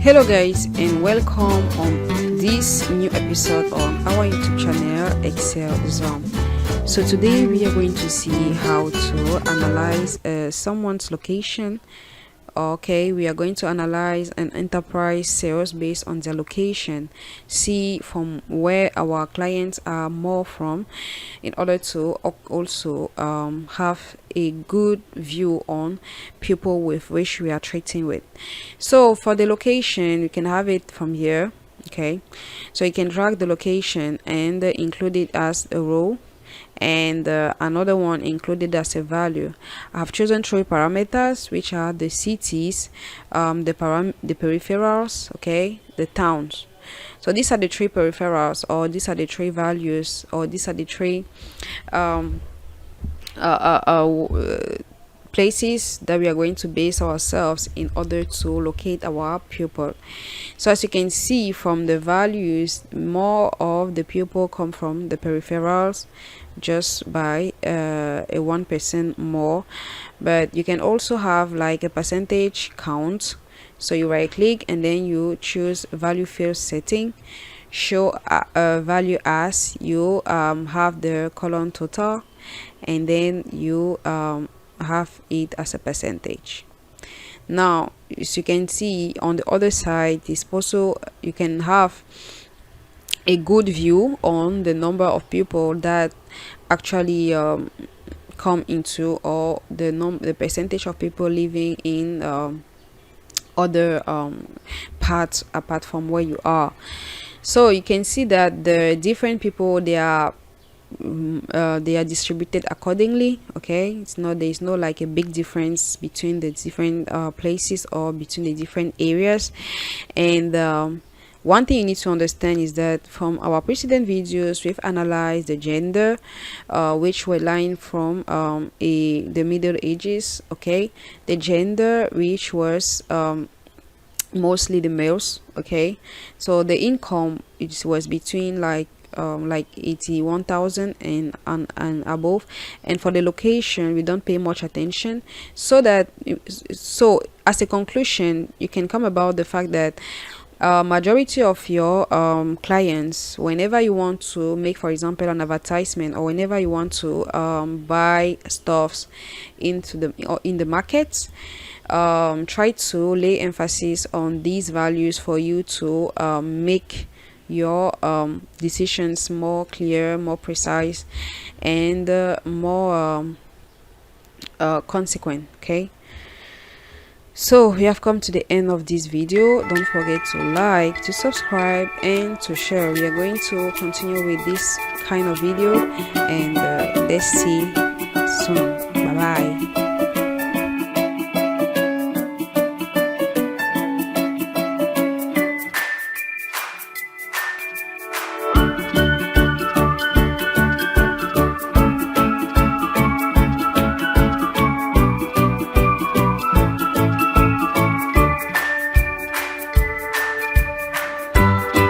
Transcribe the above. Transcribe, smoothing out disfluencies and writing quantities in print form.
Hello guys, and welcome on this new episode on our YouTube channel ExcelXam. So today we are going to see how to analyze someone's location. Okay, we are going to analyze an enterprise sales based on their location, see from where our clients are more from, in order to also have a good view on people with which we are trading with. So for the location, you can have it from here. Okay, so you can drag the location and include it as a row, and another one included as a value. I have chosen three parameters, which are the cities, the peripherals, okay, the towns. So these are the three peripherals, or these are the three values, or these are the three places that we are going to base ourselves in order to locate our pupil. So as you can see from the values, more of the pupil come from the peripherals, just by a 1% more. But you can also have like a percentage count. So you right click and then you choose value field setting, show a value as, you have the column total, and then you have it as a percentage. Now as you can see on the other side, is also you can have a good view on the number of people that actually come into, or the percentage of people living in other parts apart from where you are. So you can see that the different people, they are distributed accordingly. Okay, it's not, there is no like a big difference between the different places or between the different areas. And one thing you need to understand is that from our precedent videos, we've analyzed the gender, which were lying from the Middle Ages. Okay, the gender which was mostly the males. Okay, so the income, it was between like 81,000 and above. And for the location, we don't pay much attention. So as a conclusion, you can come about the fact that majority of your clients, whenever you want to make, for example, an advertisement, or whenever you want to buy stuffs in the markets, try to lay emphasis on these values for you to make your decisions more clear, more precise, and more consequent. Okay, so we have come to the end of this video. Don't forget to like, to subscribe, and to share. We are going to continue with this kind of video, and let's see soon. Bye bye.